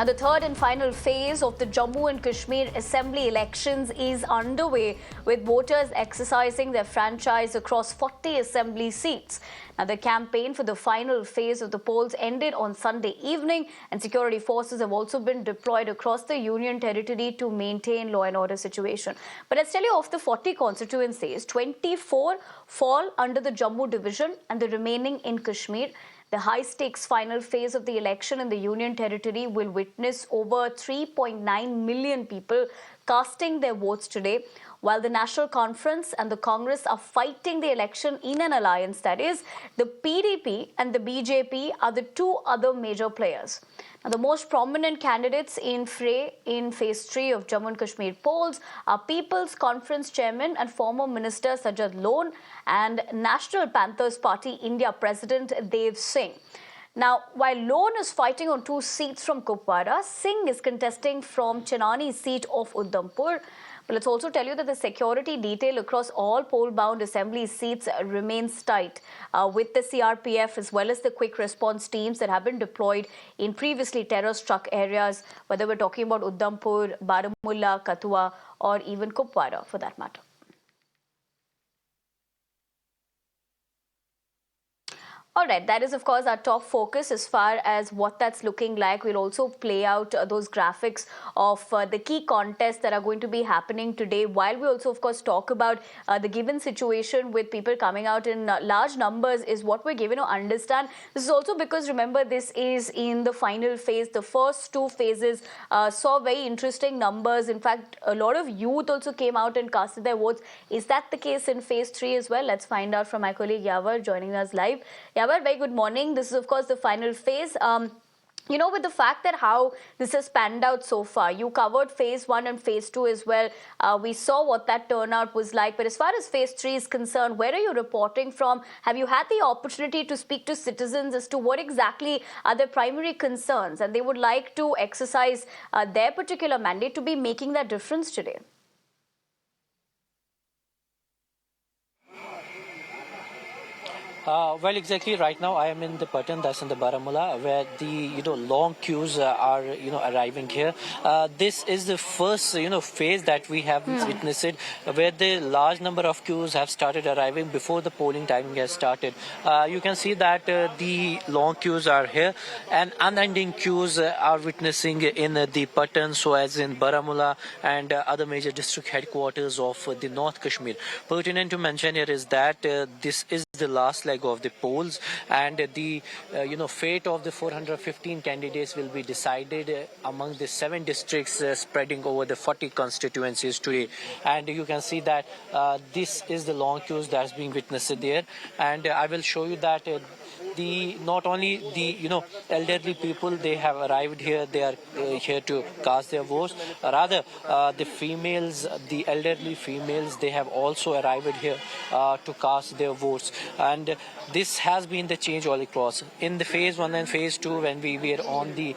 Now, the third and final phase of the Jammu and Kashmir Assembly elections is underway, with voters exercising their franchise across 40 assembly seats. Now, the campaign for the final phase of the polls ended on Sunday evening, and security forces have also been deployed across the Union Territory to maintain law and order situation. But let's tell you, of the 40 constituencies, 24 fall under the Jammu division and the remaining in Kashmir. The high-stakes final phase of the election in the Union Territory will witness over 3.9 million people casting their votes today, while the National Conference and the Congress are fighting the election in an alliance. That is, the PDP and the BJP are the two other major players. Now, the most prominent candidates in fray in Phase 3 of Jammu and Kashmir polls are People's Conference Chairman and former Minister Sajjad Lone and National Panthers Party India President Dev Singh. Now, while Lone is fighting on 2 seats from Kupwara, Singh is contesting from Chenani seat of Udhampur. But let's also tell you that the security detail across all poll-bound assembly seats remains tight, with the CRPF as well as the quick response teams that have been deployed in previously terror-struck areas, whether we're talking about Udhampur, Baramulla, Kathua, or even Kupwara for that matter. All right, that is, of course, our top focus as far as what that's looking like. We'll also play out those graphics of the key contests that are going to be happening today, while we also, of course, talk about the given situation with people coming out in large numbers is what we're given to understand. This is also because, remember, this is in the final phase. The first 2 phases saw very interesting numbers. In fact, a lot of youth also came out and casted their votes. Is that the case in Phase 3 as well? Let's find out from my colleague Yavar joining us live. Yavar, very good morning. This is, of course, the final phase. You know, with the fact that how this has panned out so far, you covered Phase 1 and Phase 2 as well. We saw what that turnout was like. But as far as Phase 3 is concerned, where are you reporting from? Have you had the opportunity to speak to citizens as to what exactly are their primary concerns, and they would like to exercise their particular mandate to be making that difference today? Well, exactly. Right now, I am in the Patan, that's in the Baramulla, where the long queues are arriving here. This is the first phase that we have witnessed it, where the large number of queues have started arriving before the polling timing has started. You can see that the long queues are here, and unending queues are witnessing in the Patan, so as in Baramulla and other major district headquarters of the North Kashmir. Pertinent to mention here is that this is the last leg of the polls, and the fate of the 415 candidates will be decided among the 7 districts spreading over the 40 constituencies today. And you can see that this is the long queues that's being witnessed there, and I will show you that not only the elderly people, they have arrived here, they are here to cast their votes. Rather, the females, the elderly females, they have also arrived here to cast their votes. And this has been the change all across. In the Phase 1 and Phase 2, when we were on the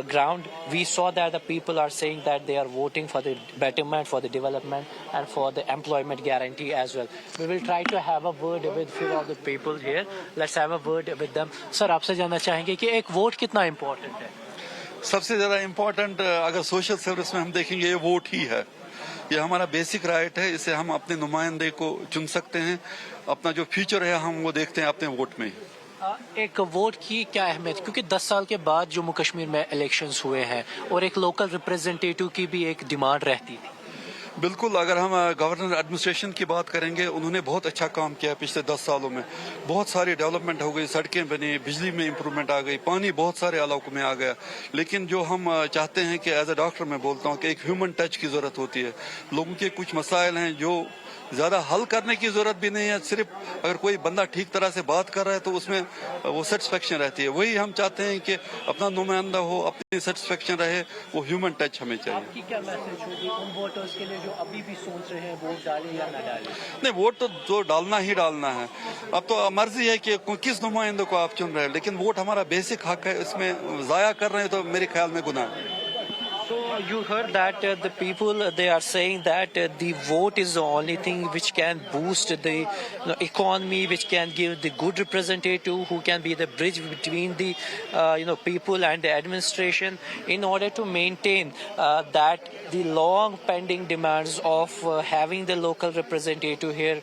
ground, we saw that the people are saying that they are voting for the betterment, for the development, and for the employment guarantee as well. We will try to have a word with few of the people here. Let's have a word with them. Sir, आपसे जानना चाहेंगे कि एक vote कितना important है? सबसे ज़्यादा important अगर सोशल सर्विस में हम देखेंगे, ये वोट ही है. ये हमारा बेसिक राइट है. इसे हम अपने नुमाइंदे को चुन सकते हैं. अपना जो फ्यूचर है हम वो देखते हैं अपने वोट में. एक वोट की क्या अहमियत, क्योंकि 10 साल के बाद जम्मू कश्मीर में इलेक्शंस हुए हैं और एक लोकल रिप्रेजेंटेटिव की भी एक डिमांड रहती थी. बिल्कुल, अगर हम गवर्नर एडमिनिस्ट्रेशन की बात करेंगे, उन्होंने बहुत अच्छा काम किया पिछले 10 सालों में. बहुत सारी डेवलपमेंट हो गई, सड़कें बनी, बिजली में इम्प्रूवमेंट आ गई, पानी बहुत सारे इलाकों में आ गया. लेकिन जो हम चाहते हैं कि एज ए डॉक्टर मैं बोलता हूँ कि एक ह्यूमन टच की ज़रूरत होती है. लोगों के कुछ मसाइल हैं जो ज़्यादा हल करने की ज़रूरत भी नहीं है. सिर्फ अगर कोई बंदा ठीक तरह से बात कर रहा है तो उसमें वो सेटिस्फेक्शन रहती है. वही हम चाहते हैं कि अपना नुमाइंदा हो, अपनी सेटिस्फेक्शन रहे, वो ह्यूमन टच हमें चाहिए. आपकी क्या मैसेज होगी उन वोटर्स के लिए जो अभी भी सोच रहे हैं वोट डालें या ना डालें? नहीं, वोट तो जो डालना ही डालना है. अब तो मर्जी है कि किस नुमाइंदे को आप चुन रहे हैं, लेकिन वोट हमारा बेसिक हक है. इसमें ज़ाया कर रहे हैं तो मेरे ख्याल में गुनाह है. So you heard that the people they are saying that the vote is the only thing which can boost the economy, which can give the good representative who can be the bridge between the people and the administration in order to maintain that the long pending demands of having the local representative here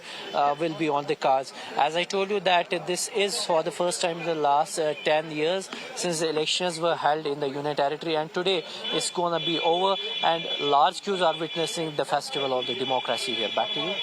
will be on the cards. As I told you that this is for the first time in the last 10 years since the elections were held in the Union Territory, and today it's going to be over and large queues are witnessing the festival of the democracy here. Back to you.